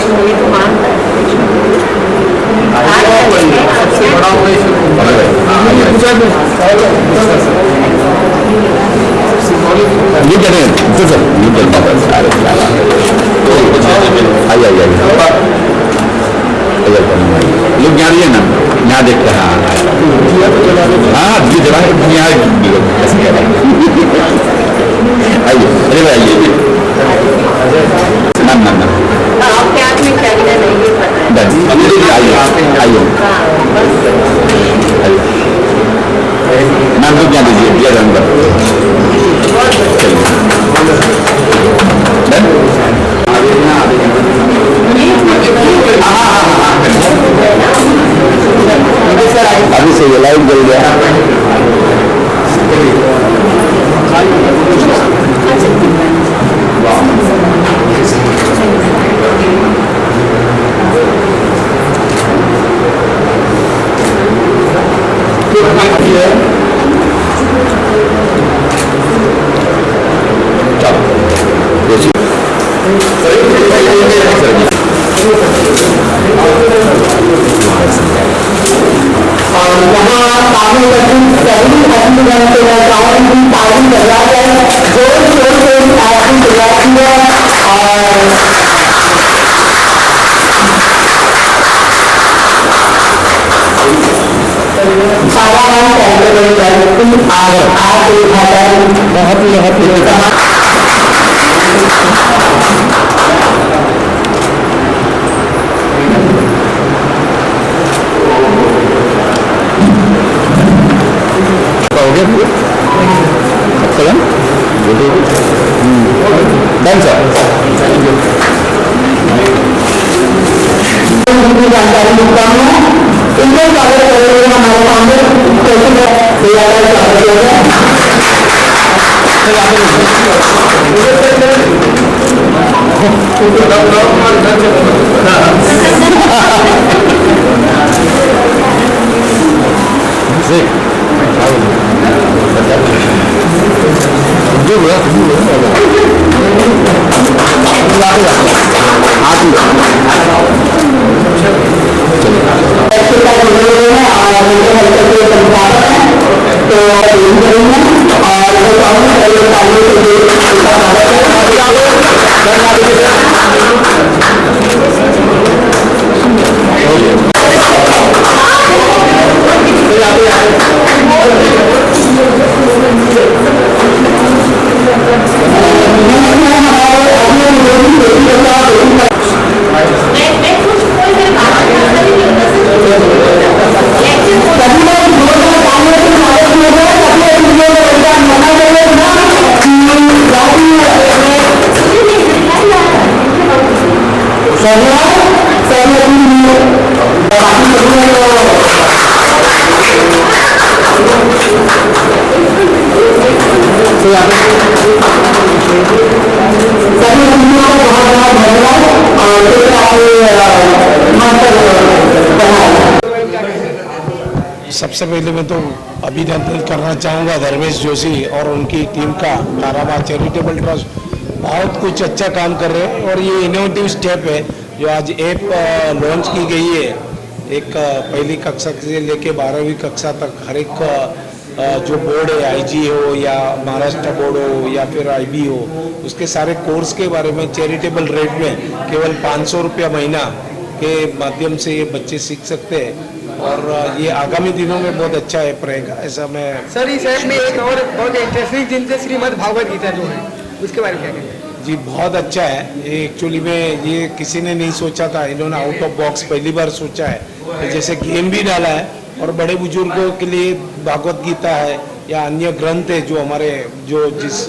ये तो मानता है। सबसे बड़ा होगा ये कह रहे हैं तो सर ये चलता है आइए लोग यहाँ रही है ना यहाँ देखते हैं हाँ ये जगह यहाँ कैसे कह रहे हैं आइए अरे भाई आइए ना आपके हाथ में क्या नहीं पता है। आइए नाम तो क्या दीजिए दिया नंबर अभी से ये लाइट जल गया जानकारी देता हूँ इनके स्वागत करने के लिए हमारे सामने सबसे पहले मैं तो अभिनंदन करना चाहूँगा धर्मेश जोशी और उनकी टीम का काराबाग चैरिटेबल ट्रस्ट बहुत कुछ अच्छा काम कर रहे हैं और ये इनोवेटिव स्टेप है जो आज ऐप लॉन्च की गई है। एक पहली कक्षा से लेके 12वीं कक्षा तक हर एक जो बोर्ड है आईजी हो या महाराष्ट्र बोर्ड हो या फिर आईबी हो उसके सारे कोर्स के बारे में चैरिटेबल रेट में केवल 500 रुपया महीना के माध्यम से ये बच्चे सीख सकते हैं और ये आगामी दिनों में बहुत अच्छा ऐप रहेगा ऐसा मैं सर इस ऐप में एक और बहुत इंटरेस्टिंग जिनसे श्रीमद् भागवत गीता जो है उसके बारे में क्या कहेंगे? जी बहुत अच्छा है ये एक्चुअली में ये किसी ने नहीं सोचा था इन्होंने आउट ऑफ बॉक्स पहली बार सोचा है जैसे गेम भी डाला है और बड़े बुजुर्गों के लिए भागवत गीता है या अन्य ग्रंथ है जो हमारे जो जिस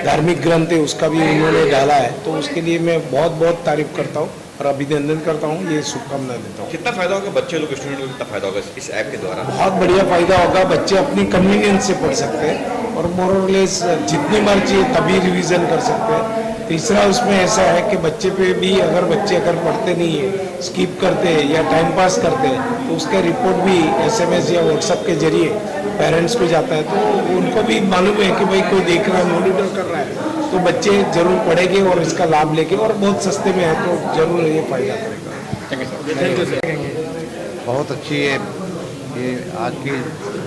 धार्मिक ग्रंथ है उसका भी उन्होंने डाला है तो उसके लिए मैं बहुत बहुत तारीफ करता हूँ और अभिनंदन करता हूँ ये शुभकामनाएं देता हूँ। कितना फायदा होगा बच्चे लोग स्टूडेंट को कितना फायदा होगा इस ऐप के द्वारा? बहुत बढ़िया फायदा होगा बच्चे अपनी कन्वीनियंस से पढ़ सकते हैं और मोर और लेस जितनी मर्जी तभी रिवीजन कर सकते हैं। तीसरा उसमें ऐसा है कि बच्चे पे भी अगर पढ़ते नहीं है स्किप करते हैं या टाइम पास करते हैं तो उसका रिपोर्ट भी SMS या व्हाट्सएप के जरिए पेरेंट्स को जाता है तो उनको भी मालूम है कि भाई कोई देख रहा है मॉनिटर कर रहा है तो बच्चे जरूर पढ़ेंगे और इसका लाभ लेंगे और बहुत सस्ते में है तो जरूर ये फायदा करेगा। बहुत अच्छी है ये आज की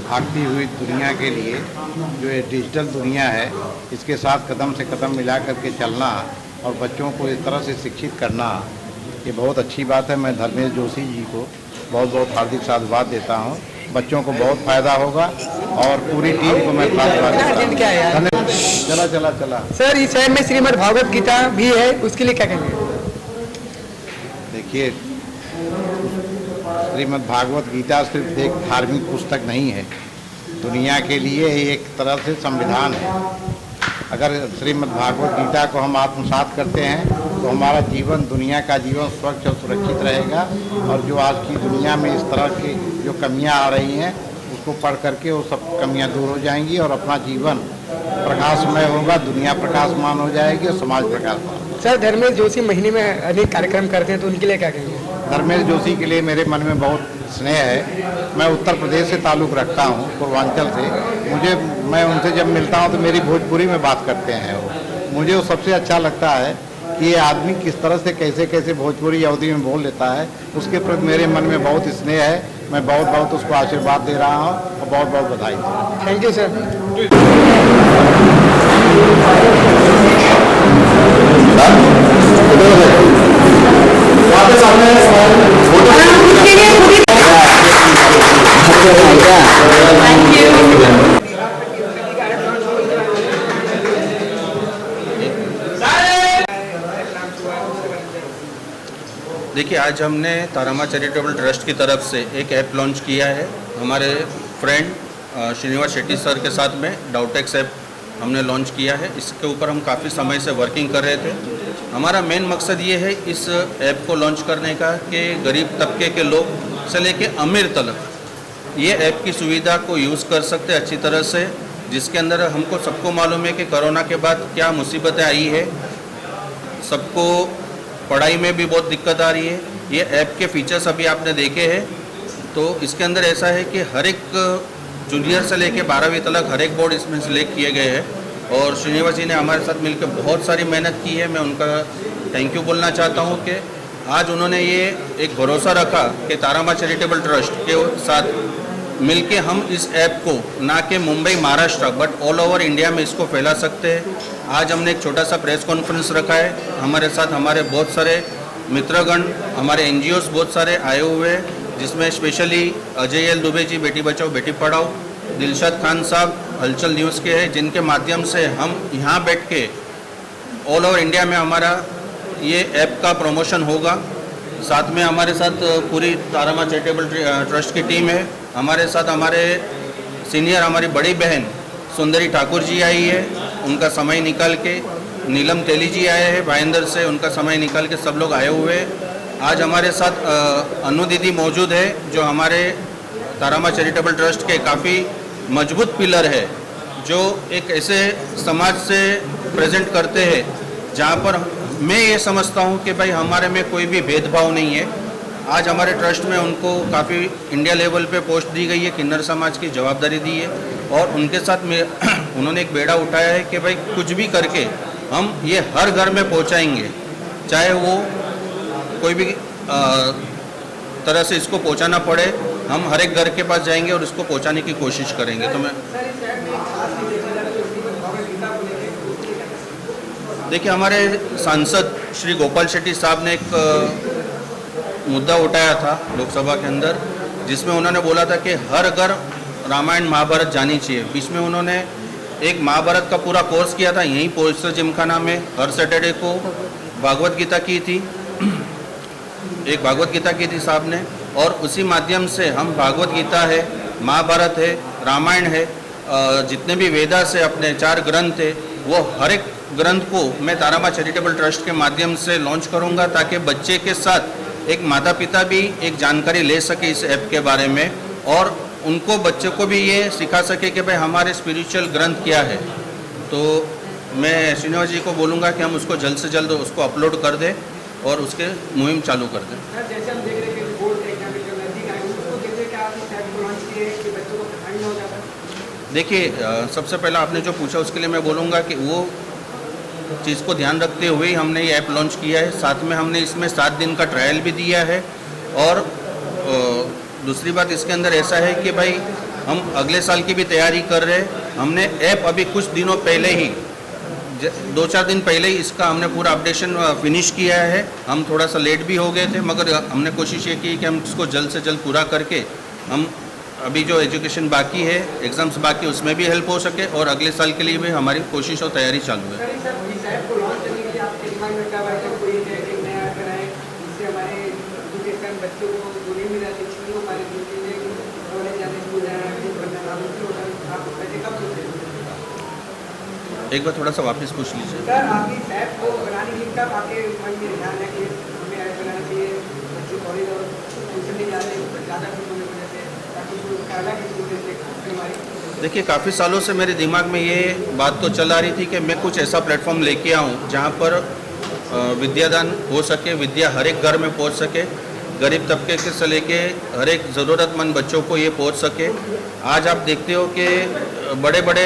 भागती हुई दुनिया के लिए जो ये डिजिटल दुनिया है इसके साथ कदम से कदम मिला करके चलना और बच्चों को इस तरह से शिक्षित करना ये बहुत अच्छी बात है। मैं धर्मेश जोशी जी को बहुत बहुत हार्दिक साधुवाद देता हूँ। बच्चों को बहुत फायदा होगा और पूरी टीम को मैं साधुवाद देता हूँ। क्या है यार? धन्यवाद। चला सर इस ऐप में श्रीमद् भागवत गीता भी है, उसके लिए क्या कहेंगे? देखिए, श्रीमद् भागवत गीता सिर्फ एक धार्मिक पुस्तक नहीं है, दुनिया के लिए एक तरह से संविधान है। अगर श्रीमद् भागवत गीता को हम आत्मसात करते हैं तो हमारा जीवन, दुनिया का जीवन स्वच्छ और सुरक्षित रहेगा और जो आज की दुनिया में इस तरह की जो कमियां आ रही हैं उसको पढ़ करके वो सब कमियां दूर हो जाएंगी और अपना जीवन प्रकाशमय होगा, दुनिया प्रकाशमान हो जाएगी और समाज प्रकाशमान। सर धर्मेश जोशी महीने में अनेक कार्यक्रम करते हैं तो उनके लिए क्या कहेंगे? धर्मेश जोशी के लिए मेरे मन में बहुत स्नेह है। मैं उत्तर प्रदेश से ताल्लुक़ रखता हूँ, पूर्वांचल से। मैं उनसे जब मिलता हूँ तो मेरी भोजपुरी में बात करते हैं वो। मुझे वो सबसे अच्छा लगता है कि ये आदमी किस तरह से कैसे कैसे भोजपुरी अवधि में बोल लेता है, उसके प्रति मेरे मन में बहुत स्नेह है। मैं बहुत बहुत उसको आशीर्वाद दे रहा हूँ और बहुत बहुत बधाई। Thank you sir. देखिए, आज हमने तारामा चैरिटेबल ट्रस्ट की तरफ से एक ऐप लॉन्च किया है। हमारे फ्रेंड श्रीनिवास शेट्टी सर के साथ में डाउटेक्स ऐप हमने लॉन्च किया है। इसके ऊपर हम काफ़ी समय से वर्किंग कर रहे थे। हमारा मेन मकसद ये है इस ऐप को लॉन्च करने का कि गरीब तबके के लोग से लेके अमीर तक ये ऐप की सुविधा को यूज़ कर सकते अच्छी तरह से, जिसके अंदर हमको सबको मालूम है कि कोरोना के बाद क्या मुसीबतें आई है, सबको पढ़ाई में भी बहुत दिक्कत आ रही है। ये ऐप के फीचर्स अभी आपने देखे हैं, तो इसके अंदर ऐसा है कि हर एक जूनियर से लेके 12वीं तक हर एक बोर्ड इसमें सिलेक्ट किए गए हैं और श्रीनिवास जी ने हमारे साथ मिलकर बहुत सारी मेहनत की है। मैं उनका थैंक यू बोलना चाहता हूँ कि आज उन्होंने ये एक भरोसा रखा कि तारामा चैरिटेबल ट्रस्ट के साथ मिलके हम इस ऐप को ना कि Mumbai Maharashtra but all over India में इसको फैला सकते हैं। आज हमने एक छोटा सा प्रेस कॉन्फ्रेंस रखा है। हमारे साथ हमारे बहुत सारे मित्रगण, हमारे NGOs बहुत सारे आए हुए हैं, जिसमें स्पेशली अजय एल दुबे जी बेटी बचाओ बेटी पढ़ाओ, दिलशाद खान साहब हलचल न्यूज़ के हैं, जिनके माध्यम से हम यहाँ बैठ के ऑल ओवर इंडिया में हमारा ये ऐप का प्रमोशन होगा। साथ में हमारे साथ पूरी तारामा चैरिटेबल ट्रस्ट की टीम है। हमारे साथ हमारे सीनियर हमारी बड़ी बहन सुंदरी ठाकुर जी आई है, उनका समय निकाल के। नीलम तेली जी आए हैं भाईंदर से, उनका समय निकाल के सब लोग आए हुए हैं। आज हमारे साथ अनु दीदी मौजूद है, जो हमारे तारामा चैरिटेबल ट्रस्ट के काफ़ी मजबूत पिलर है, जो एक ऐसे समाज से प्रेजेंट करते हैं जहाँ पर मैं ये समझता हूँ कि भाई हमारे में कोई भी भेदभाव नहीं है। आज हमारे ट्रस्ट में उनको काफ़ी इंडिया लेवल पे पोस्ट दी गई है, किन्नर समाज की जवाबदारी दी है और उनके साथ में उन्होंने एक बेड़ा उठाया है कि भाई कुछ भी करके हम ये हर घर में पहुँचाएंगे, चाहे वो कोई भी तरह से इसको पहुँचाना पड़े, हम हर एक घर के पास जाएंगे और इसको पहुँचाने की कोशिश करेंगे। तो मैं देखिए, हमारे सांसद श्री गोपाल शेट्टी साहब ने एक मुद्दा उठाया था लोकसभा के अंदर, जिसमें उन्होंने बोला था कि हर घर रामायण महाभारत जानी चाहिए। बीच में उन्होंने एक महाभारत का पूरा कोर्स किया था यहीं पोस्टर जिमखाना में। हर सैटरडे को भागवत गीता की थी, एक भागवत गीता की थी साहब ने, और उसी माध्यम से हम भागवत गीता है, महाभारत है, रामायण है, जितने भी वेदा से अपने 4 ग्रंथ है, वो हर एक ग्रंथ को मैं तारामा चैरिटेबल ट्रस्ट के माध्यम से लॉन्च करूंगा, ताकि बच्चे के साथ एक माता पिता भी एक जानकारी ले सके इस ऐप के बारे में और उनको बच्चे को भी ये सिखा सके कि भाई हमारे स्पिरिचुअल ग्रंथ क्या है। तो मैं श्रीनिवास जी को बोलूँगा कि हम उसको जल्द से जल्द उसको अपलोड कर दें और उसके मुहिम चालू कर दें। जैसे हम देख रहे हैं कि बोर्ड एग्जाम जो नजदीक आए हैं, उसको कैसे क्या आप इस ऐप को लॉन्च किए कि बच्चों को पढ़ाई ना हो जाता? देखिए, सबसे पहला आपने जो पूछा उसके लिए मैं बोलूँगा कि वो चीज़ को ध्यान रखते हुए ही हमने ये ऐप लॉन्च किया है। साथ में हमने इसमें 7 दिन का ट्रायल भी दिया है। और दूसरी बात इसके अंदर ऐसा है कि भाई हम अगले साल की भी तैयारी कर रहे हैं। हमने ऐप अभी कुछ दिनों पहले ही 2-4 दिन पहले ही इसका हमने पूरा अपडेशन फिनिश किया है। हम थोड़ा सा लेट भी हो गए थे, मगर हमने कोशिश ये की कि हम इसको जल्द से जल्द पूरा करके हम अभी जो एजुकेशन बाकी है, एग्ज़ाम्स बाकी, उसमें भी हेल्प हो सके और अगले साल के लिए भी हमारी कोशिश और तैयारी चालू है। सर इस ऐप को लॉन्च करने के लिए आपके दिमाग में कब आया कोई एक नया ऐप बनाए जिससे हमारे एजुकेशन बच्चों को जो नहीं मिला शिक्षा हमारे जो चीज़ें कॉलेज जाने स्कूल जाना आप पहले कब सोचे? एक बार थोड़ा सा वापस पूछ लीजिए। सर आपकी इस ऐप को बनाने के लिए कब आपके मन में ध्यान है कि हमें ऐप बनाना चाहिए, बच्चे कॉलेज और ट्यूशन नहीं जा रहे ज़्यादा कुछ होने की वजह से ताकि उसको अलग स्टूडेंट से हमारी। देखिए, काफ़ी सालों से मेरे दिमाग में ये बात तो चल आ रही थी कि मैं कुछ ऐसा प्लेटफॉर्म लेके आऊँ जहाँ पर विद्यादान हो सके, विद्या हर एक घर में पहुँच सके, गरीब तबके से लेके हर एक ज़रूरतमंद बच्चों को ये पहुँच सके। आज आप देखते हो कि बड़े बड़े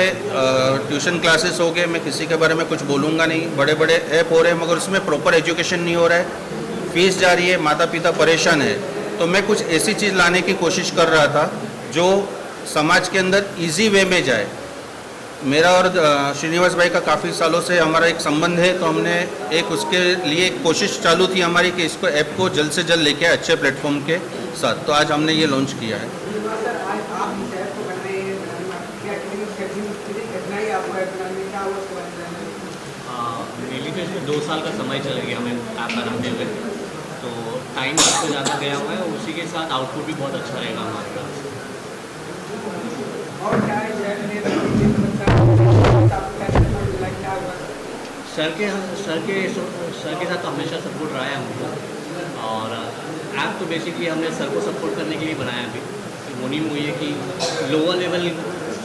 ट्यूशन क्लासेस हो गए, मैं किसी के बारे में कुछ बोलूँगा नहीं, बड़े बड़े ऐप हो रहे हैं मगर उसमें प्रॉपर एजुकेशन नहीं हो रहा है, फीस जा रही है, माता पिता परेशान है। तो मैं कुछ ऐसी चीज़ लाने की कोशिश कर रहा था जो समाज के अंदर इजी वे में जाए। मेरा और श्रीनिवास भाई का काफ़ी सालों से हमारा एक संबंध है, तो हमने एक उसके लिए एक कोशिश चालू थी हमारी कि इसको ऐप को जल्द से जल्द लेके आए अच्छे प्लेटफॉर्म के साथ। तो आज हमने ये लॉन्च किया है। सर आज आप इस ऐप को बनाने कठिनाई आपको ऐप बनाने में क्या हुआ उसके बारे में? मेनली तो इसमें 2 साल का समय चल गया हमें ऐप बनाते हुए, तो टाइम सबसे ज़्यादा गया हुआ है। उसी के साथ आउटपुट भी बहुत अच्छा रहेगा हमारे पास। और क्या है सर के साथ तो हमेशा सपोर्ट रहा है हमको। और ऐप तो बेसिकली हमने सर को सपोर्ट करने के लिए बनाया अभी। मोनी हुई है कि लोअर लेवल,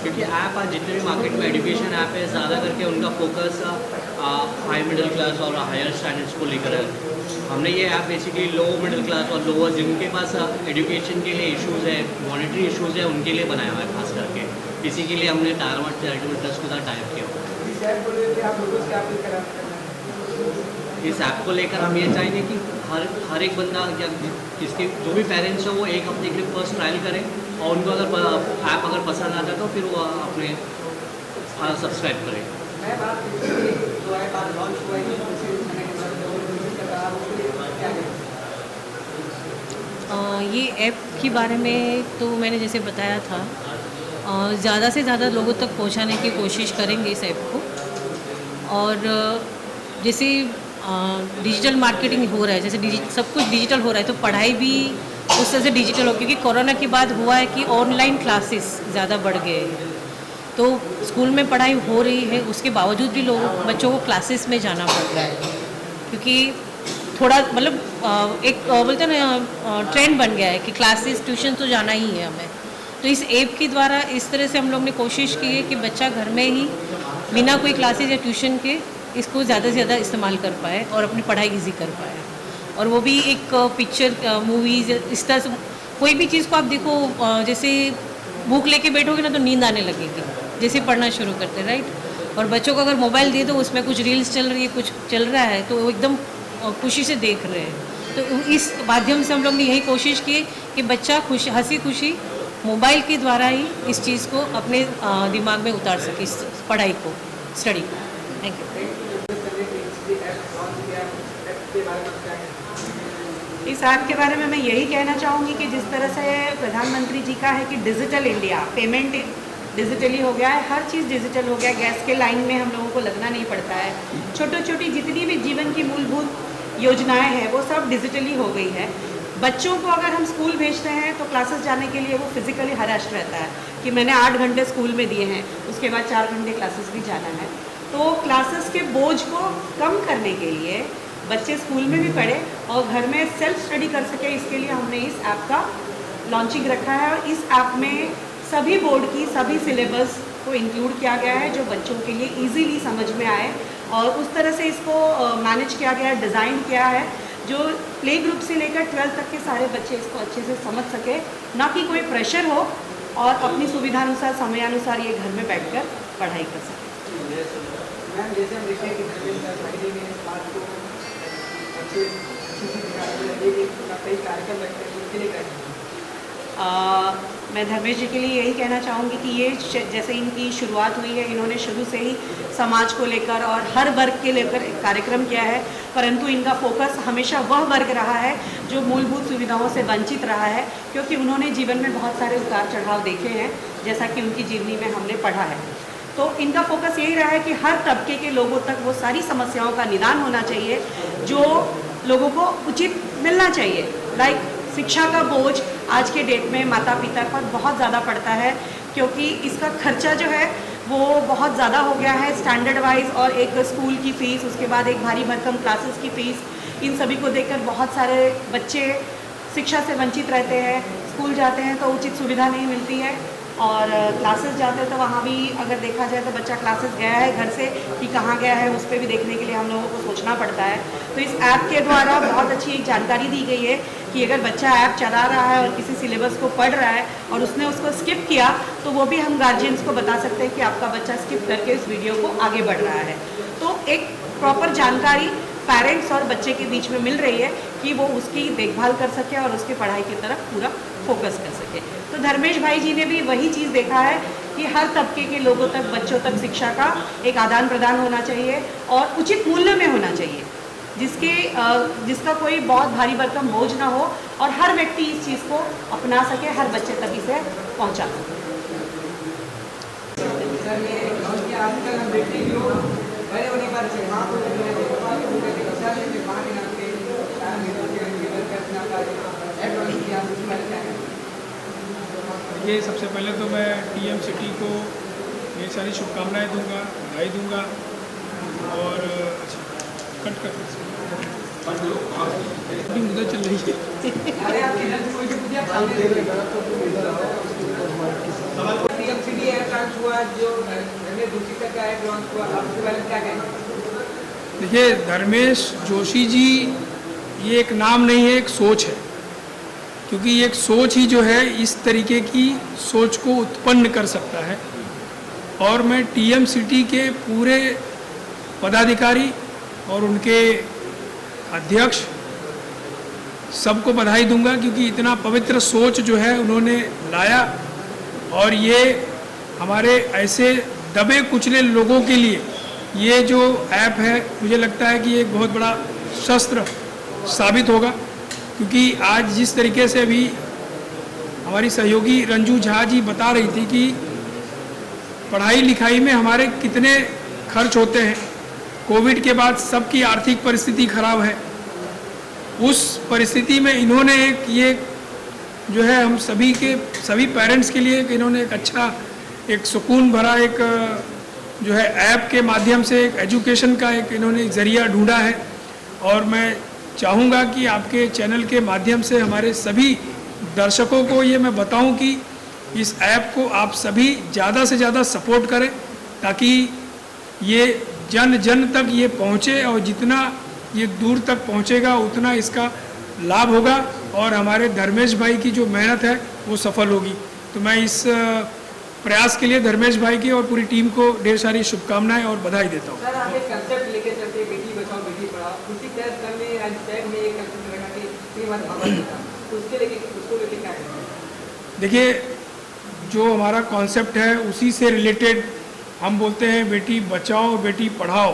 क्योंकि ऐप आज जितने भी मार्केट में एजुकेशन ऐप है, ज़्यादा करके उनका फोकस हाई मिडिल क्लास और हायर स्टैंडर्ड्स को लेकर है। हमने ये app basically low middle class और लोअर जिनके पास एजुकेशन के लिए इश्यूज़ है, मॉनेटरी इश्यूज़ है, उनके लिए बनाया हुआ है खास करके। इसी के लिए हमने टायर 1 चैरिटेबल ट्रस्ट के साथ टाइप किया। इस ऐप को लेकर हम ये चाहेंगे कि हर एक बंदा या किसके जो भी पेरेंट्स हो वो एक हफ्ते के लिए फर्स्ट ट्रायल करें, और उनको अगर ऐप अगर पसंद आता है तो फिर वो अपने सब्सक्राइब करें। ये ऐप के बारे में तो मैंने जैसे बताया था, ज़्यादा से ज़्यादा लोगों तक पहुंचाने की कोशिश करेंगे इस ऐप को। और जैसे डिजिटल मार्केटिंग हो रहा है, जैसे सब कुछ डिजिटल हो रहा है, तो पढ़ाई भी उस तरह से डिजिटल हो, क्योंकि कोरोना के बाद हुआ है कि ऑनलाइन क्लासेस ज़्यादा बढ़ गए हैं। तो स्कूल में पढ़ाई हो रही है, उसके बावजूद भी बच्चों को क्लासेस में जाना पड़ रहा है, क्योंकि थोड़ा मतलब एक बोलते हैं ना ट्रेंड बन गया है कि क्लासेस ट्यूशन तो जाना ही है हमें। तो इस ऐप के द्वारा इस तरह से हम लोग ने कोशिश की है कि बच्चा घर में ही बिना कोई क्लासेस या ट्यूशन के इसको ज़्यादा से ज़्यादा इस्तेमाल कर पाए और अपनी पढ़ाई इजी कर पाए। और वो भी एक पिक्चर मूवीज़ इस तरह से कोई भी चीज़ को आप देखो, जैसे बुक लेके बैठोगे ना तो नींद आने लगेगी जैसे पढ़ना शुरू करते, राइट। और बच्चों को अगर मोबाइल दे दो, उसमें कुछ रील्स चल रही है, कुछ चल रहा है, तो वो एकदम खुशी से देख रहे हैं। तो इस माध्यम से हम लोग ने यही कोशिश की कि बच्चा हंसी खुशी मोबाइल के द्वारा ही इस चीज़ को अपने दिमाग में उतार सके, इस पढ़ाई को, स्टडी को। Thank you. इस ऐप के बारे में मैं यही कहना चाहूँगी कि जिस तरह से प्रधानमंत्री जी का है कि डिजिटल इंडिया, पेमेंट डिजिटली हो गया है, हर चीज़ डिजिटल हो गया, गैस के लाइन में हम लोगों को लगना नहीं पड़ता है, छोटी छोटी जितनी भी जीवन की मूलभूत योजनाएं हैं वो सब डिजिटली हो गई है। बच्चों को अगर हम स्कूल भेजते हैं तो क्लासेस जाने के लिए वो फिजिकली हरास्ट रहता है कि मैंने 8 घंटे स्कूल में दिए हैं, उसके बाद 4 घंटे क्लासेस भी जाना है। तो क्लासेस के बोझ को कम करने के लिए बच्चे स्कूल में भी पढ़े और घर में सेल्फ स्टडी कर सके, इसके लिए हमने इस ऐप का लॉन्चिंग रखा है। और इस ऐप में सभी बोर्ड की सभी सिलेबस को इंक्लूड किया गया है जो बच्चों के लिए इजीली समझ में आए, और उस तरह से इसको मैनेज किया गया है, डिज़ाइन किया है जो प्ले ग्रुप से लेकर 12th तक के सारे बच्चे इसको अच्छे से समझ सके, ना कि कोई प्रेशर हो, और अपनी सुविधानुसार समयानुसार ये घर में बैठकर पढ़ाई कर सके। मैम जैसे हम देखते हैं कि धर्मेंद्र भाई ने समाज को अच्छी चीज़ दिखाते हैं, कई कार्यक्रम रखते हैं, उनके लिए क्या? मैं धर्मेश जी के लिए यही कहना चाहूँगी कि ये जैसे इनकी शुरुआत हुई है, इन्होंने शुरू से ही समाज को लेकर और हर वर्ग के लेकर कार्यक्रम किया है, परंतु इनका फोकस हमेशा वह वर्ग रहा है जो मूलभूत सुविधाओं से वंचित रहा है, क्योंकि उन्होंने जीवन में बहुत सारे उतार चढ़ाव देखे हैं, जैसा कि उनकी जीवनी में हमने पढ़ा है। तो इनका फोकस यही रहा है कि हर तबके के लोगों तक वो सारी समस्याओं का निदान होना चाहिए जो लोगों को उचित मिलना चाहिए। लाइक शिक्षा का बोझ आज के डेट में माता पिता पर बहुत ज़्यादा पड़ता है, क्योंकि इसका खर्चा जो है वो बहुत ज़्यादा हो गया है स्टैंडर्ड वाइज, और एक स्कूल की फ़ीस, उसके बाद एक भारी भरकम क्लासेस की फ़ीस, इन सभी को देखकर बहुत सारे बच्चे शिक्षा से वंचित रहते हैं। स्कूल जाते हैं तो उचित सुविधा नहीं मिलती है, और क्लासेस जाते हैं तो वहाँ भी अगर देखा जाए तो बच्चा क्लासेस गया है घर से कि कहाँ गया है, उस पर भी देखने के लिए हम लोगों को सोचना पड़ता है। तो इस ऐप के द्वारा बहुत अच्छी एक जानकारी दी गई है कि अगर बच्चा ऐप चला रहा है और किसी सिलेबस को पढ़ रहा है और उसने उसको स्किप किया, तो वो भी हम गार्जियंस को बता सकते हैं कि आपका बच्चा स्किप करके इस वीडियो को आगे बढ़ रहा है। तो एक प्रॉपर जानकारी पेरेंट्स और बच्चे के बीच में मिल रही है कि वो उसकी देखभाल कर सके और उसकी पढ़ाई की तरफ पूरा फोकस कर सके। तो धर्मेश भाई जी ने भी वही चीज़ देखा है कि हर तबके के लोगों तक, बच्चों तक शिक्षा का एक आदान प्रदान होना चाहिए और उचित मूल्य में होना चाहिए, जिसका कोई बहुत भारी भरकम बोझ ना हो और हर व्यक्ति इस चीज़ को अपना सके, हर बच्चे तक इसे पहुंचा सके। आजकल हम देखते हैं लोग बड़े बड़ी बात से वहाँ को देखिए, सबसे पहले तो मैं टीएम सिटी को ढेर सारी शुभकामनाएं दूंगा, बधाई दूंगा, और कट कर मुद्दा चल रही है। टीएम सिटी ऐप लॉन्च हुआ, जो दूसरी तक का ऐप लॉन्च हुआ, आप उसके बारे में क्या कहेंगे? देखिए, धर्मेश जोशी जी ये एक नाम नहीं है, एक सोच है, क्योंकि एक सोच ही जो है इस तरीके की सोच को उत्पन्न कर सकता है। और मैं टीएम सिटी के पूरे पदाधिकारी और उनके अध्यक्ष सबको बधाई दूंगा, क्योंकि इतना पवित्र सोच जो है उन्होंने लाया, और ये हमारे ऐसे दबे कुचले लोगों के लिए ये जो ऐप है, मुझे लगता है कि एक बहुत बड़ा शस्त्र साबित होगा। क्योंकि आज जिस तरीके से अभी हमारी सहयोगी रंजू झा जी बता रही थी कि पढ़ाई लिखाई में हमारे कितने खर्च होते हैं, कोविड के बाद सबकी आर्थिक परिस्थिति खराब है, उस परिस्थिति में इन्होंने एक ये जो है हम सभी पेरेंट्स के लिए इन्होंने एक अच्छा, एक सुकून भरा एक जो है ऐप के माध्यम से एक एजुकेशन का एक इन्होंने ज़रिया ढूंढा है। और मैं चाहूँगा कि आपके चैनल के माध्यम से हमारे सभी दर्शकों को ये मैं बताऊं कि इस ऐप को आप सभी ज़्यादा से ज़्यादा सपोर्ट करें, ताकि ये जन जन तक ये पहुँचे, और जितना ये दूर तक पहुँचेगा उतना इसका लाभ होगा, और हमारे धर्मेश भाई की जो मेहनत है वो सफल होगी। तो मैं इस प्रयास के लिए धर्मेश भाई की और पूरी टीम को ढेर सारी शुभकामनाएं और बधाई देता हूँ। सर, आप एक कंसेप्ट लेके चलते, बेटी बचाओ बेटी पढ़ाओ, उसी तरह में आज टैग में एक कंसेप्ट लगा कि श्रीमद् भागवत गीता, उसको लेके क्या करेंगे? देखिए, जो हमारा कॉन्सेप्ट है उसी से रिलेटेड हम बोलते हैं बेटी बचाओ बेटी पढ़ाओ,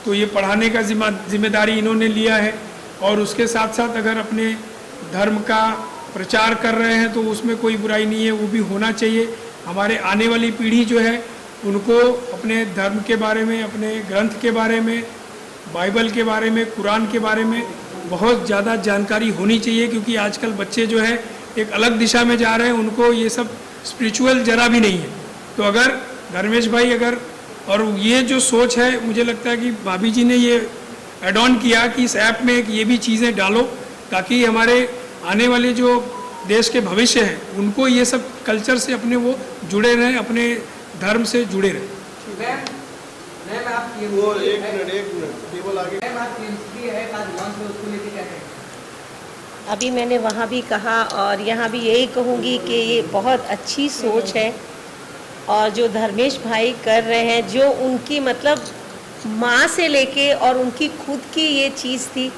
तो ये पढ़ाने का जिम्मेदारी इन्होंने लिया है, और उसके साथ साथ अगर अपने धर्म का प्रचार कर रहे हैं तो उसमें कोई बुराई नहीं है, वो भी होना चाहिए। हमारे आने वाली पीढ़ी जो है उनको अपने धर्म के बारे में, अपने ग्रंथ के बारे में, बाइबल के बारे में, कुरान के बारे में बहुत ज़्यादा जानकारी होनी चाहिए, क्योंकि आजकल बच्चे जो है एक अलग दिशा में जा रहे हैं, उनको ये सब स्पिरिचुअल जरा भी नहीं है। तो अगर धर्मेश भाई और ये जो सोच है, मुझे लगता है कि भाभी जी ने ये एड ऑन किया कि इस ऐप में ये भी चीज़ें डालो, ताकि हमारे आने वाले जो देश के भविष्य हैं उनको ये सब कल्चर से अपने वो जुड़े रहें, अपने धर्म से जुड़े रहें। अभी मैंने वहाँ भी कहा और यहाँ भी यही कहूँगी कि ये बहुत अच्छी सोच है, और जो धर्मेश भाई कर रहे हैं, जो उनकी मतलब माँ से लेके और उनकी खुद की ये चीज़ थी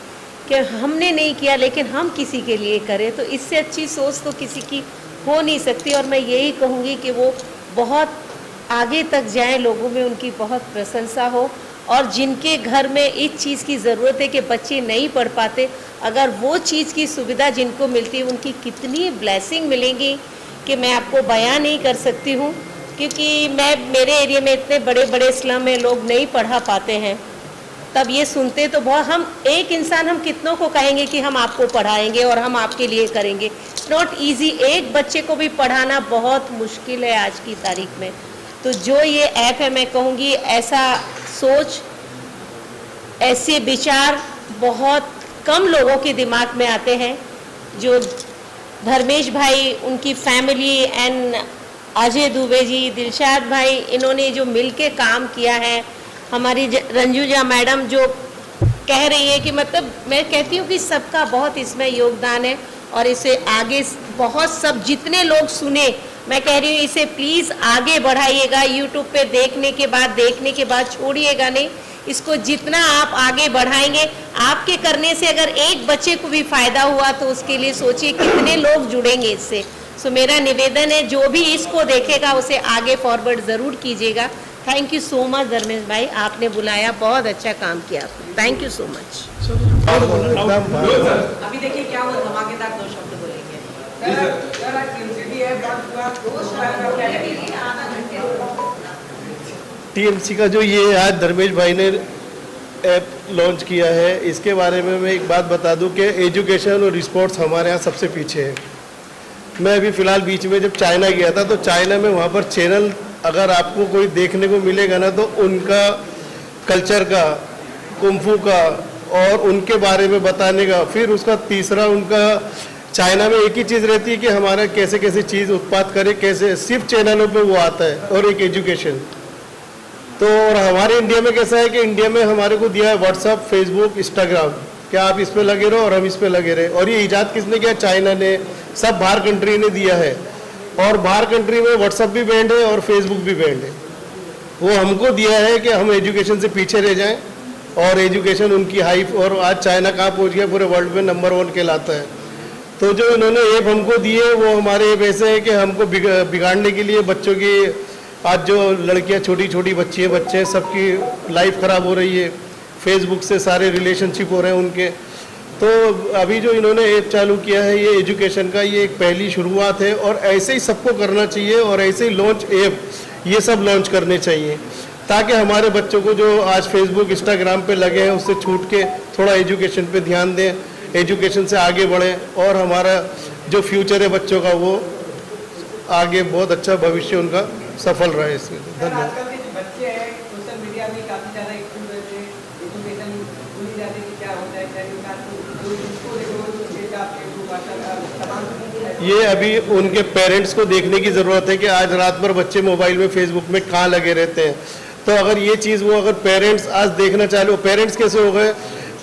कि हमने नहीं किया लेकिन हम किसी के लिए करें, तो इससे अच्छी सोच तो किसी की हो नहीं सकती। और मैं यही कहूँगी कि वो बहुत आगे तक जाएं, लोगों में उनकी बहुत प्रशंसा हो, और जिनके घर में इस चीज़ की ज़रूरत है कि बच्चे नहीं पढ़ पाते, अगर वो चीज़ की सुविधा जिनको मिलती है उनकी कितनी ब्लेसिंग मिलेंगी कि मैं आपको बयान नहीं कर सकती हूँ। क्योंकि मेरे एरिया में इतने बड़े बड़े स्लम में लोग नहीं पढ़ा पाते हैं, तब ये सुनते तो बहुत, हम एक इंसान हम कितनों को कहेंगे कि हम आपको पढ़ाएंगे और हम आपके लिए करेंगे। नॉट ईजी, एक बच्चे को भी पढ़ाना बहुत मुश्किल है आज की तारीख में। तो जो ये ऐप है, मैं कहूँगी ऐसा सोच, ऐसे विचार बहुत कम लोगों के दिमाग में आते हैं। जो धर्मेश भाई, उनकी फैमिली एंड अजय दुबे जी, दिलशाद भाई, इन्होंने जो मिलके काम किया है, हमारी रंजूजा मैडम जो कह रही है कि मतलब मैं कहती हूँ कि सबका बहुत इसमें योगदान है, और इसे आगे बहुत सब जितने लोग सुने, मैं कह रही हूँ इसे प्लीज़ आगे बढ़ाइएगा। यूट्यूब पे देखने के बाद छोड़िएगा नहीं, इसको जितना आप आगे बढ़ाएंगे, आपके करने से अगर एक बच्चे को भी फ़ायदा हुआ तो उसके लिए सोचिए कितने लोग जुड़ेंगे इससे। सो मेरा निवेदन है जो भी इसको देखेगा उसे आगे फॉरवर्ड ज़रूर कीजिएगा। Thank you so much Dharmesh भाई, आपने बुलाया, बहुत अच्छा काम किया आपने, थैंक यू सो मच। अभी देखिए क्या वो धमाकेदार 2 शब्द बोलेंगे। टीएमसी का जो ये आज धर्मेश भाई ने ऐप लॉन्च किया है, इसके बारे में मैं एक बात बता दूं कि एजुकेशन और स्पोर्ट्स हमारे यहाँ सबसे पीछे है। मैं अभी फ़िलहाल बीच में जब चाइना गया था, तो चाइना में वहाँ पर चैनल अगर आपको कोई देखने को मिलेगा ना, तो उनका कल्चर का, कुंफू का और उनके बारे में बताने का। फिर उसका तीसरा, उनका चाइना में एक ही चीज़ रहती है कि हमारा कैसे कैसे चीज़ उत्पाद करे, कैसे, सिर्फ चैनलों पे वो आता है, और एक एजुकेशन। तो और हमारे इंडिया में कैसा है कि इंडिया में हमारे को दिया है व्हाट्सअप, फेसबुक, इंस्टाग्राम, क्या आप इस पे लगे रहो और हम इस पे लगे रहे। और ये ईजाद किसने किया? चाइना ने, सब बाहर कंट्री ने दिया है। और बाहर कंट्री में व्हाट्सअप भी बैंड है और फेसबुक भी बैंड है। वो हमको दिया है कि हम एजुकेशन से पीछे रह जाएं, और एजुकेशन उनकी हाई, और आज चाइना कहाँ पहुँच गया, पूरे वर्ल्ड में नंबर 1 कहलाता है। तो जो इन्होंने ऐप हमको दिए वो हमारे ऐप ऐसे है कि हमको बिगाड़ने के लिए, बच्चों की, आज जो लड़कियां छोटी छोटी बच्ची हैं, बच्चे, सबकी लाइफ ख़राब हो रही है, फेसबुक से सारे रिलेशनशिप हो रहे हैं उनके। तो अभी जो इन्होंने ऐप चालू किया है, ये एजुकेशन का, ये एक पहली शुरुआत है, और ऐसे ही सबको करना चाहिए, और ऐसे ही लॉन्च ऐप ये सब लॉन्च करने चाहिए, ताकि हमारे बच्चों को जो आज फेसबुक, इंस्टाग्राम पे लगे हैं उससे छूट के थोड़ा एजुकेशन पे ध्यान दें, एजुकेशन से आगे बढ़ें, और हमारा जो फ्यूचर है बच्चों का वो आगे बहुत अच्छा भविष्य उनका सफल रहे। इसमें धन्यवाद। आजकल के जो बच्चे हैं सोशल मीडिया में काफ़ी ज़्यादा एक्टिव रहते हैं, एजुकेशन भूल जाते हैं कि क्या होता है, क्या नहीं होता है, तो जिसको देखो आपके भाषा का सवाल। ये अभी उनके पेरेंट्स को देखने की ज़रूरत है कि आज रात भर बच्चे मोबाइल में, फेसबुक में कहाँ लगे रहते हैं। तो अगर ये चीज़ वो अगर पेरेंट्स आज देखना चालू, पेरेंट्स कैसे हो गए,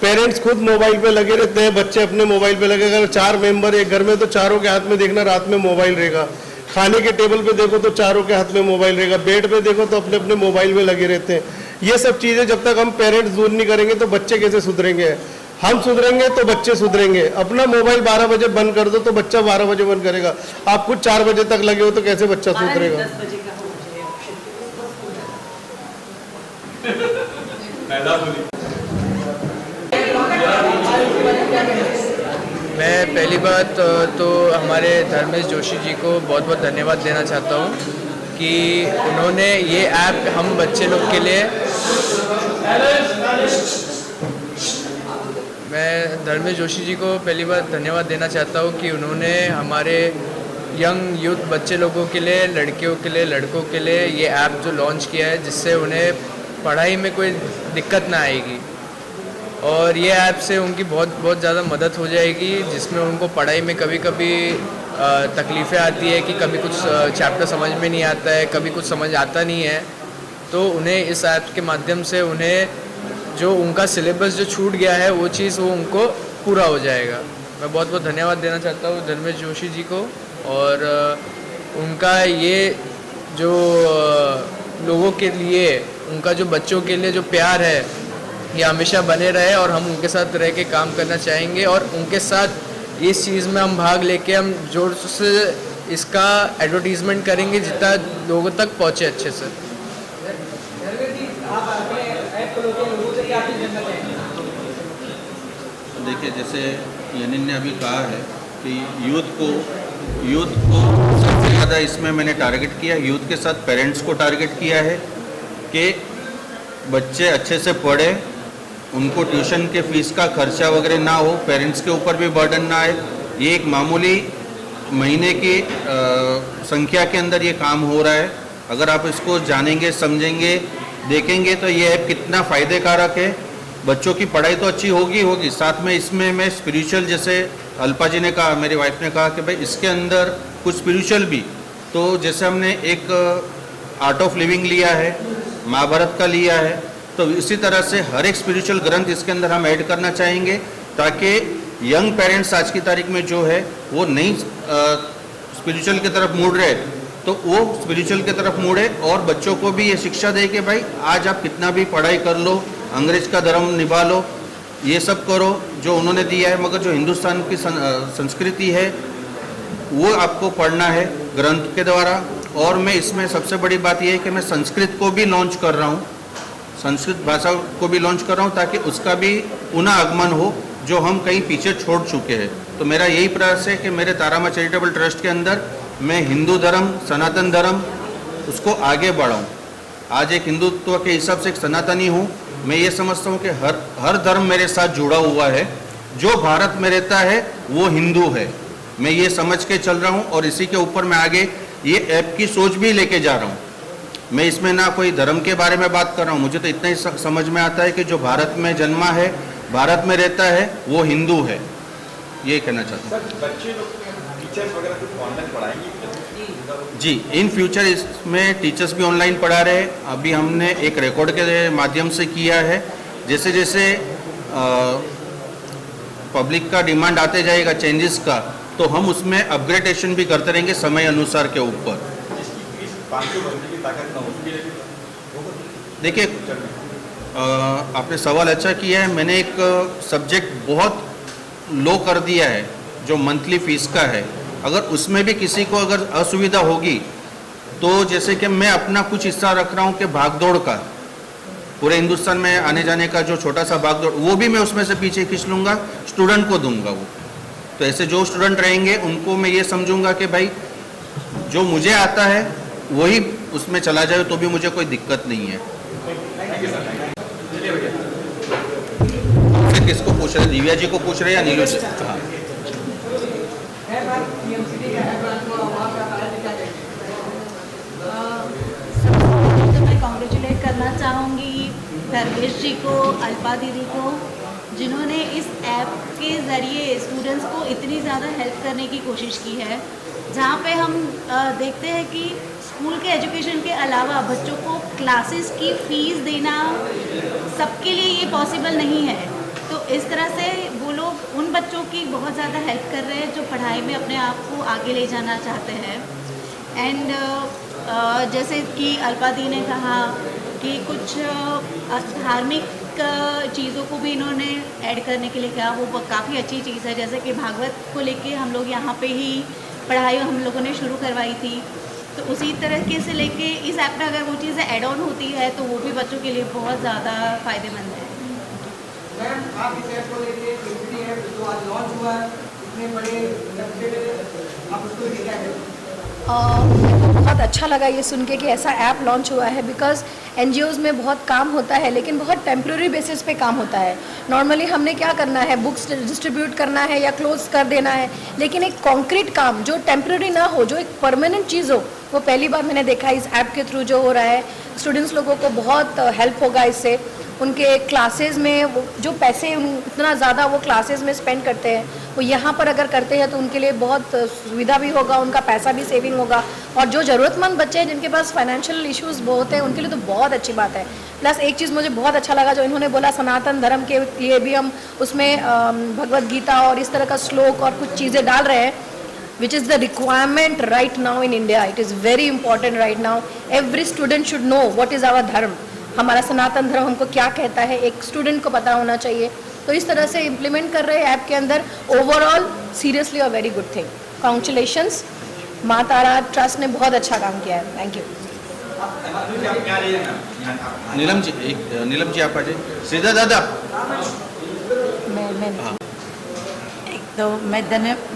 पेरेंट्स खुद मोबाइल पे लगे रहते हैं, बच्चे अपने मोबाइल पे लगे। अगर 4 मेंबर एक घर में, तो चारों के हाथ में देखना रात में मोबाइल रहेगा। खाने के टेबल पे देखो तो चारों के हाथ में मोबाइल रहेगा, बेड पे देखो तो अपने अपने मोबाइल में लगे रहते हैं। ये सब चीज़ें जब तक हम पेरेंट्स दूर नहीं करेंगे तो बच्चे कैसे सुधरेंगे? हम सुधरेंगे तो बच्चे सुधरेंगे। अपना मोबाइल 12 बजे बंद कर दो तो बच्चा 12 बजे बंद करेगा। आप खुद 4 बजे तक लगे हो तो कैसे बच्चा सुधरेगा? मैं पहली बात तो हमारे धर्मेश जोशी जी को बहुत बहुत धन्यवाद देना चाहता हूँ कि उन्होंने ये ऐप हम बच्चे लोग के लिए, मैं धर्मेश जोशी जी को पहली बार धन्यवाद देना चाहता हूँ कि उन्होंने हमारे यंग यूथ बच्चे लोगों के लिए, लड़कियों के लिए, लड़कों के लिए ये ऐप जो लॉन्च किया है, जिससे उन्हें पढ़ाई में कोई दिक्कत ना आएगी, और ये ऐप से उनकी बहुत ज़्यादा मदद हो जाएगी, जिसमें उनको पढ़ाई में कभी कभी तकलीफ़ें आती है कि कभी कुछ चैप्टर समझ में नहीं आता है, कभी कुछ समझ आता नहीं है। तो उन्हें इस ऐप के माध्यम से उन्हें जो उनका सिलेबस जो छूट गया है वो चीज़ वो उनको पूरा हो जाएगा। मैं बहुत बहुत धन्यवाद देना चाहता हूँ धर्मेश जोशी जी को, और उनका ये जो लोगों के लिए उनका जो बच्चों के लिए जो प्यार है ये हमेशा बने रहे और हम उनके साथ रह के काम करना चाहेंगे और उनके साथ इस चीज़ में हम भाग लेके हम जोर से इसका एडवर्टीज़मेंट करेंगे जितना लोगों तक पहुँचे अच्छे से। देखिए, जैसे यनिन ने अभी कहा है कि यूथ को सबसे ज़्यादा इसमें मैंने टारगेट किया, यूथ के साथ पेरेंट्स को टारगेट किया है कि बच्चे अच्छे से पढ़े, उनको ट्यूशन के फीस का खर्चा वगैरह ना हो, पेरेंट्स के ऊपर भी बर्डन ना आए। ये एक मामूली महीने की संख्या के अंदर ये काम हो रहा है। अगर आप इसको जानेंगे, समझेंगे, देखेंगे तो ये ऐप कितना फ़ायदे कारक है। बच्चों की पढ़ाई तो अच्छी होगी, साथ में इसमें मैं स्पिरिचुअल, जैसे अल्पा जी ने कहा, मेरी वाइफ ने कहा कि भाई इसके अंदर कुछ स्पिरिचुअल भी, तो जैसे हमने एक आर्ट ऑफ लिविंग लिया है, महाभारत का लिया है, तो इसी तरह से हर एक स्पिरिचुअल ग्रंथ इसके अंदर हम ऐड करना चाहेंगे ताकि यंग पेरेंट्स आज की तारीख में जो है वो नई स्पिरिचुअल की तरफ मुड़ रहे, तो वो स्पिरिचुअल की तरफ मुड़े और बच्चों को भी ये शिक्षा दे कि भाई आज आप कितना भी पढ़ाई कर लो, अंग्रेज का धर्म निभा लो, ये सब करो जो उन्होंने दिया है, मगर जो हिंदुस्तान की संस्कृति है वो आपको पढ़ना है ग्रंथ के द्वारा। और मैं इसमें सबसे बड़ी बात यह है कि मैं संस्कृत को भी लॉन्च कर रहा हूँ, संस्कृत भाषा को भी लॉन्च कर रहा हूँ ताकि उसका भी पुनः आगमन हो जो हम कहीं पीछे छोड़ चुके हैं। तो मेरा यही प्रयास है कि मेरे तारामा चैरिटेबल ट्रस्ट के अंदर मैं हिंदू धर्म, सनातन धर्म उसको आगे बढ़ाऊँ। आज एक हिंदुत्व के हिसाब से एक सनातनी हूँ, मैं ये समझता हूँ कि हर धर्म मेरे साथ जुड़ा हुआ है, जो भारत में रहता है वो हिंदू है, मैं ये समझ के चल रहा हूँ और इसी के ऊपर मैं आगे ये ऐप की सोच भी लेके जा रहा हूँ। मैं इसमें ना कोई धर्म के बारे में बात कर रहा हूँ, मुझे तो इतना ही समझ में आता है कि जो भारत में जन्मा है, भारत में रहता है, वो हिंदू है, ये कहना चाहता हूँ। बच्चे लोग टीचर्स वगैरह कुछ ऑनलाइन पढ़ाएंगे जी, इन फ्यूचर इसमें टीचर्स भी ऑनलाइन पढ़ा रहे हैं। अभी हमने एक रिकॉर्ड के माध्यम से किया है, जैसे जैसे पब्लिक का डिमांड आते जाएगा चेंजेस का, तो हम उसमें अपग्रेडेशन भी करते रहेंगे समय अनुसार के ऊपर। देखिए, आपने सवाल अच्छा किया है। मैंने एक सब्जेक्ट बहुत लो कर दिया है जो मंथली फीस का है, अगर उसमें भी किसी को अगर असुविधा होगी तो जैसे कि मैं अपना कुछ हिस्सा रख रहा हूँ कि भागदौड़ का, पूरे हिंदुस्तान में आने जाने का जो छोटा सा भागदौड़, वो भी मैं उसमें से पीछे खींच लूँगा, स्टूडेंट को दूंगा वो। तो ऐसे जो स्टूडेंट रहेंगे उनको मैं ये समझूंगा कि भाई जो मुझे आता है वही उसमें चला जाए तो भी मुझे कोई दिक्कत नहीं है। किसको पूछ रहे, दिव्या जी को पूछ रहे या नीलू जी? हाँ, तो मैं कॉन्ग्रेचुलेट करना चाहूँगी धर्मेश जी को, अल्पा दीदी को, जिन्होंने इस ऐप के ज़रिए स्टूडेंट्स को इतनी ज़्यादा हेल्प करने की कोशिश की है, जहाँ पे हम देखते हैं कि स्कूल के एजुकेशन के अलावा बच्चों को क्लासेस की फ़ीस देना सबके लिए ये पॉसिबल नहीं है। तो इस तरह से वो लोग उन बच्चों की बहुत ज़्यादा हेल्प कर रहे हैं जो पढ़ाई में अपने आप को आगे ले जाना चाहते हैं। एंड जैसे कि अल्पा दी ने कहा कि कुछ धार्मिक चीज़ों को भी इन्होंने ऐड करने के लिए कहा, वो काफ़ी अच्छी चीज़ है। जैसे कि भागवत को लेके हम लोग यहाँ पे ही पढ़ाई हम लोगों ने शुरू करवाई थी, तो उसी तरीके से लेके इस ऐप में अगर वो चीज़ें ऐड ऑन होती है तो वो भी बच्चों के लिए बहुत ज़्यादा फ़ायदेमंद है। मैम, आप इस ऐप को लेके जो आज लॉन्च हुआ है, इतने बड़े आप उसको क्या करें? मेरे को बहुत अच्छा लगा ये सुन के कि ऐसा ऐप लॉन्च हुआ है, बिकॉज़ एनजीओज़ में बहुत काम होता है लेकिन बहुत टेम्प्रेरी बेसिस पे काम होता है। नॉर्मली हमने क्या करना है, बुक्स डिस्ट्रीब्यूट करना है या क्लोज कर देना है, लेकिन एक कॉन्क्रीट काम जो टेम्प्रेरी ना हो, जो एक परमानेंट चीज़ हो, वो पहली बार मैंने देखा इस ऐप के थ्रू जो हो रहा है। स्टूडेंट्स लोगों को बहुत हेल्प होगा इससे, उनके क्लासेस में वो जो पैसे इतना ज़्यादा वो क्लासेस में स्पेंड करते हैं वो यहाँ पर अगर करते हैं तो उनके लिए बहुत सुविधा भी होगा, उनका पैसा भी सेविंग होगा। और जो ज़रूरतमंद बच्चे हैं जिनके पास फाइनेंशियल इश्यूज़ बहुत हैं उनके लिए तो बहुत अच्छी बात है। प्लस एक चीज़ मुझे बहुत अच्छा लगा जो इन्होंने बोला, सनातन धर्म के लिए भी हम उसमें भगवद गीता और इस तरह का श्लोक और कुछ चीज़ें डाल रहे हैं, which is the requirement right now in India. It is very important right now. Every student should know what is our dharma. हमारा सनातन धर्म हमको क्या कहता है, एक स्टूडेंट को पता होना चाहिए। तो इस तरह से इम्प्लीमेंट कर रहे हैं ऐप के अंदर। Overall seriously a very good thing. Congratulations, माँ तारा ट्रस्ट ने बहुत अच्छा काम किया है। Thank you. नीलम जी आप आ जाइए। श्रीधा दादा। एक तो मैं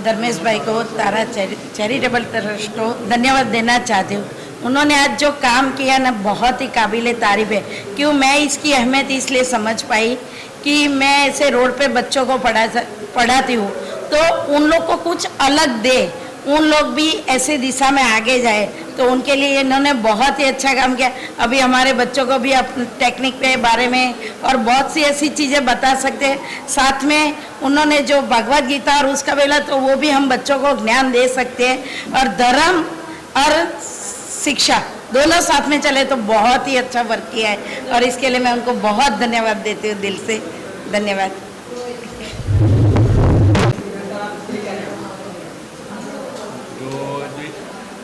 धर्मेश भाई को, तारा चैरिटेबल ट्रस्ट को धन्यवाद देना चाहती हूँ। उन्होंने आज जो काम किया ना, बहुत ही काबिल तारीफ है। क्यों मैं इसकी अहमियत इसलिए समझ पाई कि मैं ऐसे रोड पे बच्चों को पढ़ाती हूँ, तो उन लोग को कुछ अलग दे, उन लोग भी ऐसे दिशा में आगे जाए, तो उनके लिए इन्होंने बहुत ही अच्छा काम किया। अभी हमारे बच्चों को भी अपने टेक्निक के बारे में और बहुत सी ऐसी चीज़ें बता सकते हैं। साथ में उन्होंने जो भगवद गीता और उसका बेला, तो वो भी हम बच्चों को ज्ञान दे सकते हैं। और धर्म और शिक्षा दोनों साथ में चले तो बहुत ही अच्छा वर्क किया है, और इसके लिए मैं उनको बहुत धन्यवाद देती हूँ, दिल से धन्यवाद।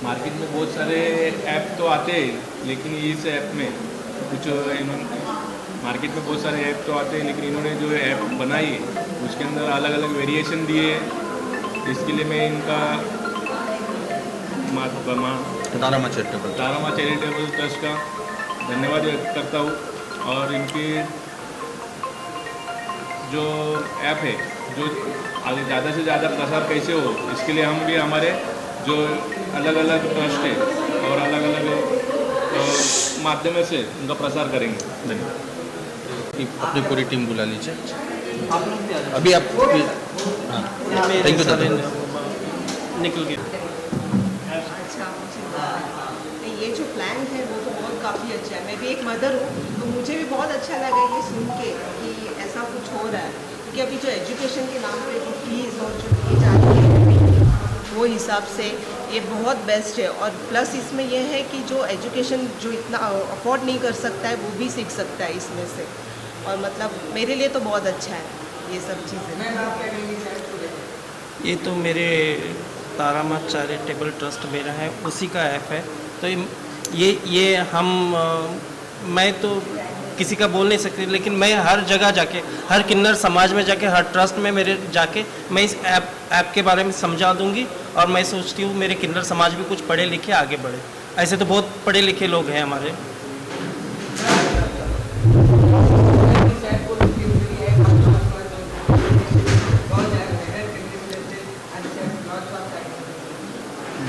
मार्केट में बहुत सारे ऐप तो आते हैं, लेकिन इस ऐप में कुछ मार्केट में बहुत सारे ऐप तो आते हैं, लेकिन इन्होंने जो ऐप बनाई है उसके अंदर अलग अलग वेरिएशन दिए हैं। इसके लिए मैं इनका तारामा चैरिटेबल ट्रस्ट का धन्यवाद व्यक्त करता हूँ। और इनके जो ऐप है, जो आगे ज़्यादा से ज़्यादा प्रसार कैसे हो, इसके लिए हम भी हमारे जो अलग अलग ट्रस्ट है और अलग अलग माध्यम से उनका प्रसार करेंगे। धन्यवाद। अपनी पूरी टीम बुला लीजिए अभी आप। थैंक यू दादा। निकल गया। ये जो प्लान है वो तो बहुत काफ़ी अच्छा है। मैं भी एक मदर हूँ, तो मुझे भी बहुत अच्छा लगा ये सुन के कि ऐसा कुछ हो रहा है। क्योंकि अभी जो एजुकेशन के नाम पे जो फीस और जो दी जा रही है, वो हिसाब से ये बहुत बेस्ट है। और प्लस इसमें यह है कि जो एजुकेशन जो इतना अफोर्ड नहीं कर सकता है, वो भी सीख सकता है इसमें से। और मतलब मेरे लिए तो बहुत अच्छा है ये सब चीज़ें। ये तो मेरे तारामा चैरिटेबल ट्रस्ट मेरा है, उसी का ऐप है। तो ये हम मैं तो किसी का बोल नहीं सकती, लेकिन मैं हर जगह जाके, हर किन्नर समाज में जाके, हर ट्रस्ट में मेरे जाके मैं इस ऐप के बारे में समझा दूंगी। और मैं सोचती हूँ मेरे किन्नर समाज भी कुछ पढ़े लिखे आगे बढ़े। ऐसे तो बहुत पढ़े लिखे लोग हैं हमारे।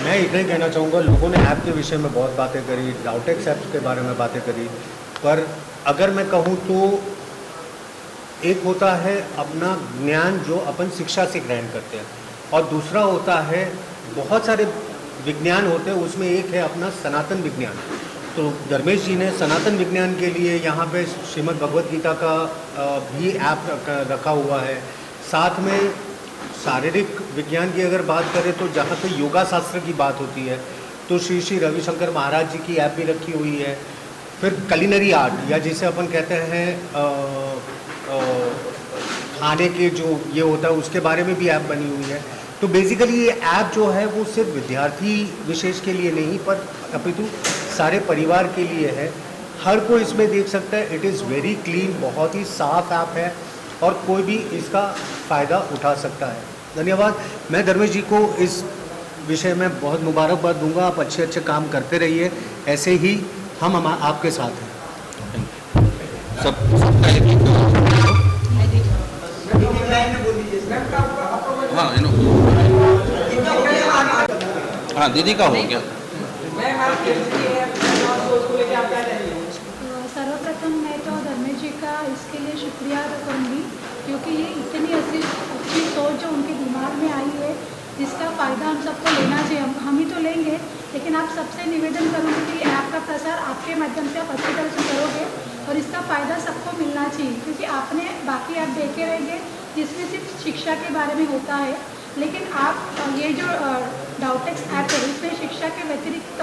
मैं इतना ही कहना चाहूँगा, लोगों ने ऐप के विषय में बहुत बातें करी, डाउटेक्स ऐप के बारे में बातें करी, पर अगर मैं कहूँ तो एक होता है अपना ज्ञान जो अपन शिक्षा से ग्रहण करते हैं, और दूसरा होता है बहुत सारे विज्ञान होते हैं, उसमें एक है अपना सनातन विज्ञान। तो धर्मेश जी ने सनातन विज्ञान के लिए यहाँ पे श्रीमद् भगवद गीता का भी ऐप रखा हुआ है। साथ में शारीरिक विज्ञान की अगर बात करें तो जहाँ पे योगा शास्त्र की बात होती है तो श्री श्री रविशंकर महाराज जी की ऐप भी रखी हुई है। फिर कलिनरी आर्ट, या जिसे अपन कहते हैं खाने के जो ये होता है, उसके बारे में भी ऐप बनी हुई है। तो बेसिकली ये ऐप जो है वो सिर्फ विद्यार्थी विशेष के लिए नहीं, पर अपितु सारे परिवार के लिए है। हर कोई इसमें देख सकता है। इट इज़ वेरी क्लीन, बहुत ही साफ ऐप है और कोई भी इसका फ़ायदा उठा सकता है। धन्यवाद। मैं धर्मेश जी को इस विषय में बहुत मुबारकबाद दूंगा। आप अच्छे अच्छे काम करते रहिए, ऐसे ही हम आपके साथ हैं। हाँ दीदी का हो गया। सर्वप्रथम मैं तो धर्मेश जी का इसके लिए शुक्रिया अदा करूँगी, क्योंकि ये इतनी अच्छी सोच जो उनके दिमाग में आई है, जिसका फ़ायदा हम सबको लेना चाहिए। हम ही तो लेंगे, लेकिन आप सबसे निवेदन करूँगी कि ऐप का प्रसार आपके माध्यम से आप अच्छी तरह से करोगे और इसका फ़ायदा सबको मिलना चाहिए। क्योंकि आपने बाकी ऐप देखे रहेंगे जिसमें सिर्फ शिक्षा के बारे में होता है, लेकिन आप ये जो डाउटेक्स ऐप है इसमें शिक्षा के व्यतिरिक्त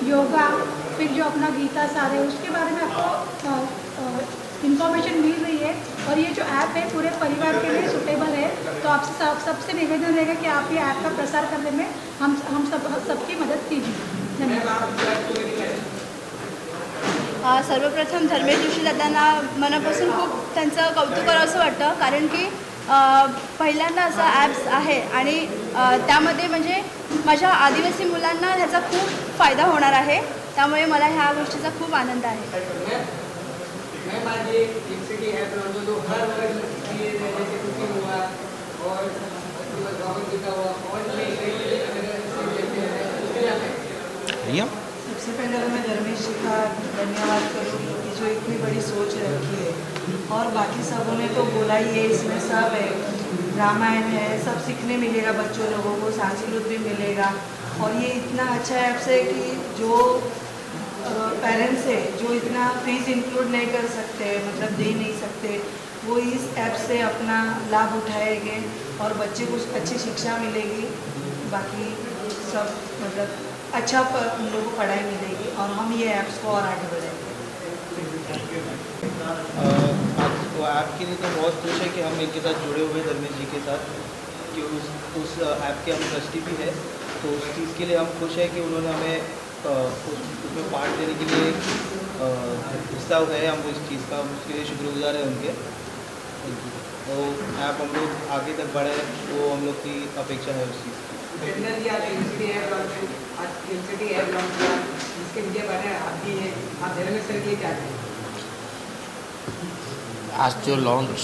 योगा, फिर जो अपना गीता सार है उसके बारे में आपको इन्फॉर्मेशन मिल रही है। और ये जो ऐप है पूरे परिवार के लिए सूटेबल है। तो आपसे सबसे निवेदन रहेगा कि आप ये ऐप का प्रसार करने में हम सबकी मदद कीजिए। धन्यवाद। सर्वप्रथम धर्मेश जोशी दादांना मनापासून खूप त्यांचं कौतुक करावंसं वाटतं, कारण की पहिल्यांदा असा ॲप्स आहे आणि त्यामध्ये म्हणजे माझ्या आदिवासी मुलांना ह्याचा खूप फायदा होणार आहे, त्यामुळे मला ह्या गोष्टीचा खूप आनंद आहे. मैं आज ये सिटी ऐप लॉन्च हो तो हर वर्ग ये जैसे कुकिंग हुआ और भगवद्गीता हुआ और सबसे पहले तो मैं धर्मेश जी का धन्यवाद करूँगी कि जो इतनी बड़ी सोच रखी है, और बाकी सबों ने तो बोला ही है, इसमें सब है, रामायण है, सब सीखने मिलेगा बच्चों लोगों को, संस्कृत भी मिलेगा. और ये इतना अच्छा ऐप्स है कि जो पेरेंट्स है जो इतना फीस इंक्लूड नहीं कर सकते, मतलब दे नहीं सकते, वो इस ऐप से अपना लाभ उठाएंगे और बच्चे को अच्छी शिक्षा मिलेगी. बाकी सब मतलब अच्छा उन लोगों को पढ़ाई मिलेगी और हम ये ऐप्स को और आगे बढ़ाएंगे. आज तो ऐप के लिए तो बहुत खुश है कि हम इनके साथ जुड़े हुए धर्मेश जी के साथ, कि उस ऐप के हम ट्रस्टी भी है, तो उस चीज़ के लिए हम खुश है कि उन्होंने हमें उसमें पार्ट लेने के लिए हिस्सा है. हम इस चीज़ का उसके लिए शुक्रगुजार है उनके. तो ऐप हम लोग आगे तक बढ़े, वो हम लोग की अपेक्षा है उस चीज़ की. आज जो लॉन्च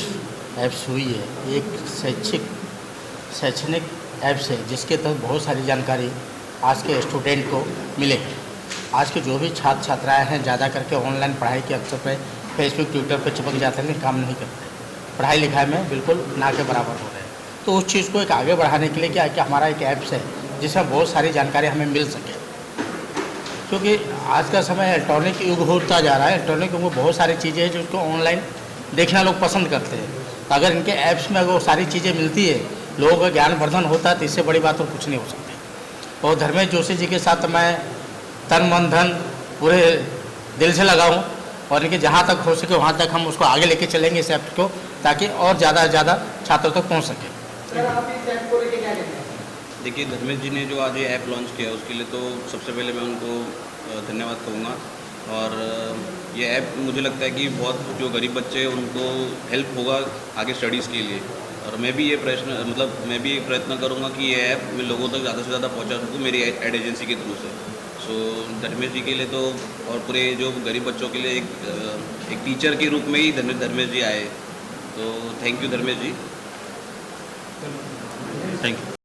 ऐप्स हुई है, एक शैक्षणिक ऐप्स है जिसके तहत बहुत सारी जानकारी आज के स्टूडेंट को मिलेगी. आज के जो भी छात्र छात्राएं हैं ज़्यादा करके ऑनलाइन पढ़ाई के अवसर पर फेसबुक ट्विटर पर चिपक जाते हैं, काम नहीं करते, पढ़ाई लिखाई में बिल्कुल ना के बराबर हो रहे हैं. तो उस चीज़ को एक आगे बढ़ाने के लिए क्या है कि हमारा एक ऐप्स है जिसमें बहुत सारी जानकारी हमें मिल सके, क्योंकि आज का समय इलेक्ट्रॉनिक युग होता जा रहा है. इलेक्ट्रॉनिक युग में बहुत सारी चीज़ें हैं जो उसको ऑनलाइन देखना लोग पसंद करते हैं. तो अगर इनके ऐप्स में अगर वो सारी चीज़ें मिलती है, लोगों का ज्ञानवर्धन होता है, तो इससे बड़ी बात और कुछ नहीं हो सकती. और धर्मेश जोशी जी के साथ मैं तन मन धन पूरे दिल से लगा हूँ, और इनके जहाँ तक हो सके वहाँ तक हम उसको आगे लेके चलेंगे इस ऐप को, ताकि और ज़्यादा से ज़्यादा छात्रों तक पहुँच सके. देखिए, धर्मेश जी ने जो आज ये ऐप लॉन्च किया उसके लिए तो सबसे पहले मैं उनको धन्यवाद कहूँगा. और ये ऐप मुझे लगता है कि बहुत जो गरीब बच्चे हैं उनको हेल्प होगा आगे स्टडीज़ के लिए. और मैं भी ये प्रयत्न करूँगा कि ये ऐप मैं लोगों तक ज़्यादा से ज़्यादा पहुँचा सकूँ मेरी एड एजेंसी के थ्रू से. सो धर्मेश जी के लिए तो, और पूरे जो गरीब बच्चों के लिए एक टीचर के रूप में ही धर्मेश जी आए. तो thank you Dharmesh ji, thank you.